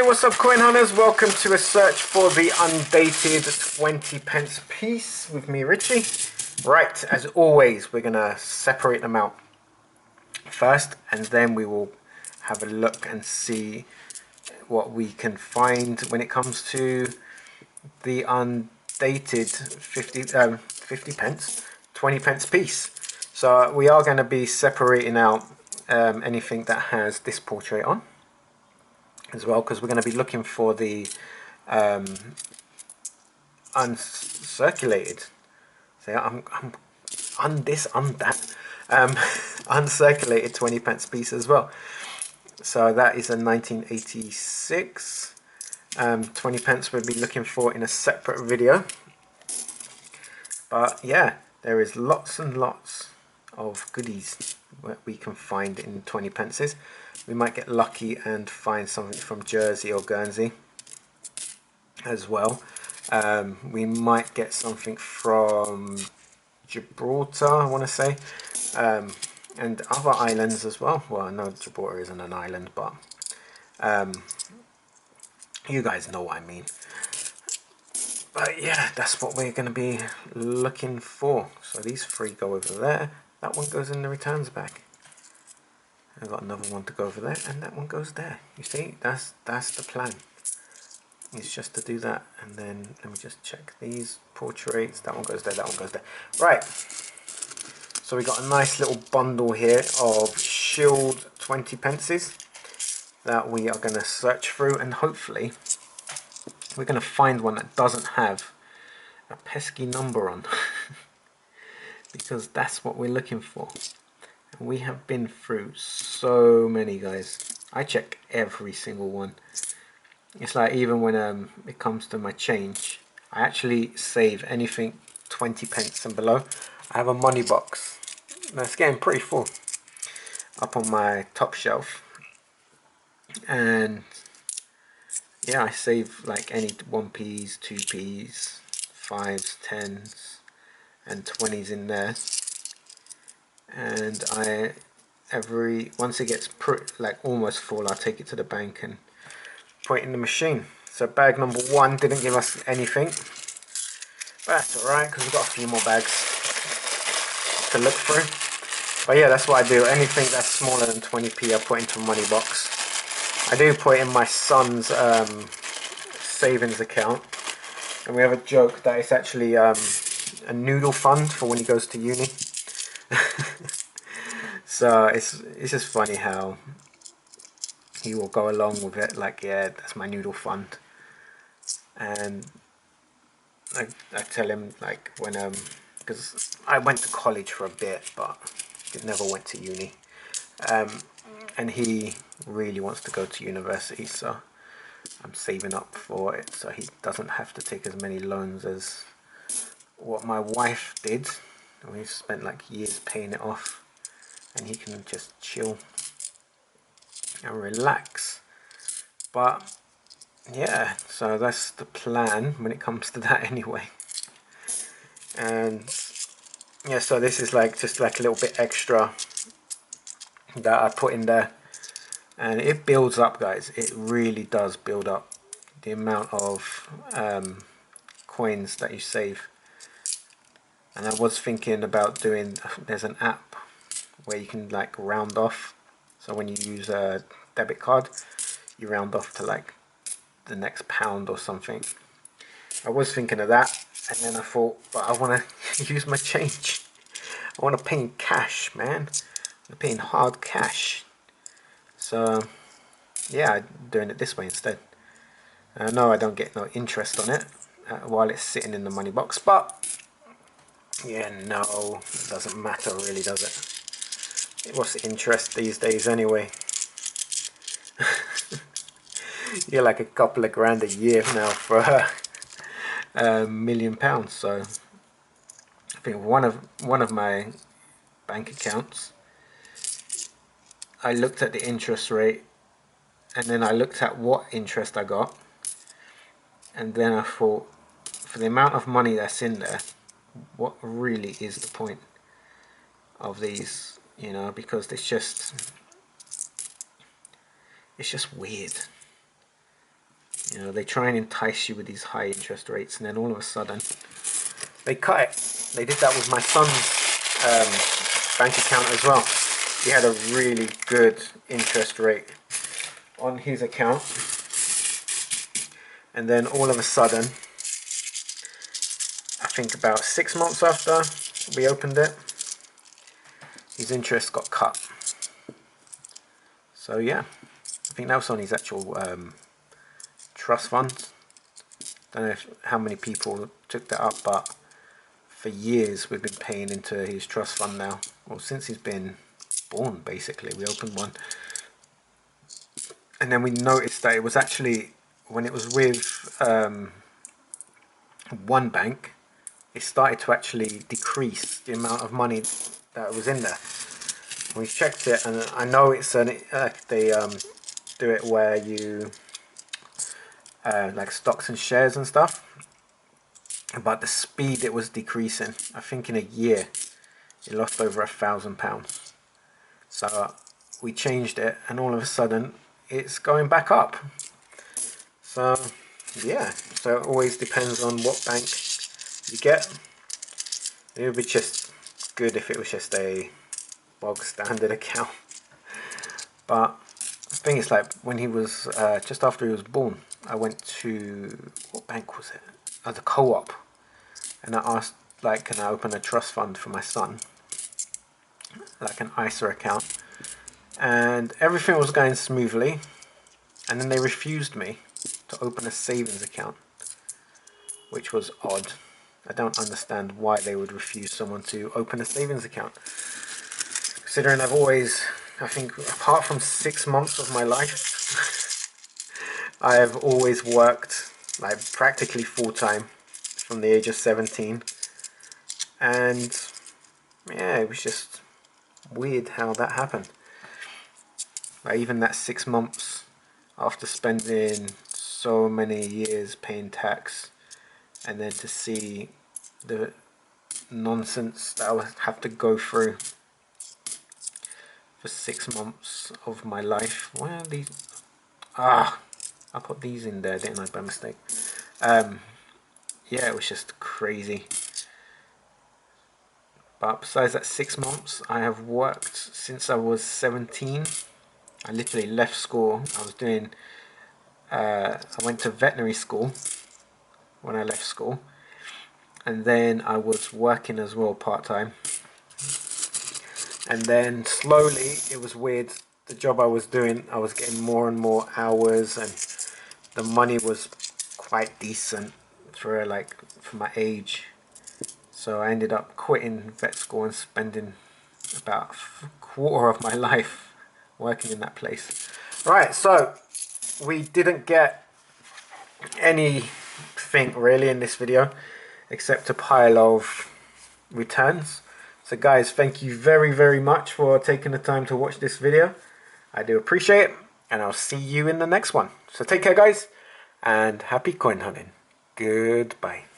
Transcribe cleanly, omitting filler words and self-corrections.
Hey, what's up, coin hunters? Welcome to a search for the undated 20 pence piece with me, Richie. Right, as always, we're gonna separate them out first, and then we will have a look and see what we can find when it comes to the undated 50 pence, 20 pence piece. So we are going to be separating out anything that has this portrait on as well, because we're going to be looking for the uncirculated. So I'm uncirculated 20 pence piece as well. So that is a 1986. 20 pence we'll be looking for in a separate video. But yeah, there is lots and lots of goodies that we can find in 20 pences. We might get lucky and find something from Jersey or Guernsey as well. We might get something from Gibraltar, I want to say, and other islands as well. Well, I know Gibraltar isn't an island, but you guys know what I mean. But yeah, that's what we're going to be looking for. So these three go over there. That one goes in the returns bag. I've got another one to go over there, and that one goes there. You see, that's the plan. It's just to do that, and then let me just check these portraits. That one goes there, that one goes there. Right. So we got a nice little bundle here of Shield 20 pences that we are going to search through, and hopefully we're going to find one that doesn't have a pesky number on. Because that's what we're looking for. And we have been through so many, guys. I check every single one. It's like even when it comes to my change, I actually save anything 20 pence and below. I have a money box. Now it's getting pretty full up on my top shelf. And yeah, I save like any 1p's, 2p's, 5s, 10s and 20s in there. And once it gets like almost full, I'll take it to the bank and put it in the machine. So bag number one didn't give us anything, but that's alright because we've got a few more bags to look through. But yeah, that's what I do. Anything that's smaller than 20p I put into a money box. I do put it in my son's savings account, and we have a joke that it's actually a noodle fund for when he goes to uni. So it's just funny how he will go along with it, like, yeah, that's my noodle fund. And I tell him, like, when because I went to college for a bit but never went to uni, and he really wants to go to university, so I'm saving up for it so he doesn't have to take as many loans as what my wife did. We've spent like years paying it off, and he can just chill and relax. But yeah, so that's the plan when it comes to that anyway. And yeah, so this is like just like a little bit extra that I put in there, and it builds up, guys. It really does build up the amount of coins that you save. And I was thinking about doing, there's an app where you can like round off. So when you use a debit card, you round off to like the next pound or something. I was thinking of that, and then I thought, but I want to use my change. I want to pay in cash, man. I'm paying hard cash. So yeah, I'm doing it this way instead. No, I don't get no interest on it while it's sitting in the money box, but yeah, no, it doesn't matter really, does it? What's the interest these days anyway? You're like a couple of grand a year now for £1,000,000. So I think one of my bank accounts, I looked at the interest rate, and then I looked at what interest I got, and then I thought, for the amount of money that's in there, what really is the point of these, you know? Because it's just weird. You know, they try and entice you with these high interest rates, and then all of a sudden they cut it. They did that with my son's bank account as well. He had a really good interest rate on his account, and then all of a sudden, I think about 6 months after we opened it, his interest got cut. So yeah, I think that was on his actual trust fund. Don't know how many people took that up, but for years we've been paying into his trust fund now. Well, since he's been born, basically. We opened one, and then we noticed that it was actually, when it was with one bank, it started to actually decrease the amount of money that was in there. We checked it, and I know it's they do it where you like stocks and shares and stuff, but the speed it was decreasing, I think in a year it lost over £1,000. So we changed it, and all of a sudden it's going back up. So yeah, so it always depends on what bank you get. It would be just good if it was just a bog standard account. But the thing is, like, when he was just after he was born, I went to, what bank was it? The Co-op, and I asked, like, can I open a trust fund for my son, like an ISA account, and everything was going smoothly, and then they refused me to open a savings account, which was odd. I don't understand why they would refuse someone to open a savings account, considering I've always, I think, apart from 6 months of my life, I have always worked like practically full-time from the age of 17, and yeah, it was just weird how that happened. Like, even that 6 months after spending so many years paying tax, and then to see the nonsense that I would have to go through for 6 months of my life. Why are these? I put these in there, didn't I, by mistake? Yeah, it was just crazy. But besides that 6 months, I have worked since I was 17. I literally left school. I was doing, I went to veterinary school when I left school. And then I was working as well part-time. And then slowly, it was weird, the job I was doing, I was getting more and more hours, and the money was quite decent for my age. So I ended up quitting vet school and spending about a quarter of my life working in that place. Right, so we didn't get anything really in this video except a pile of returns. So guys, thank you very, very much for taking the time to watch this video. I do appreciate it, and I'll see you in the next one. So take care, guys, and happy coin hunting. Goodbye.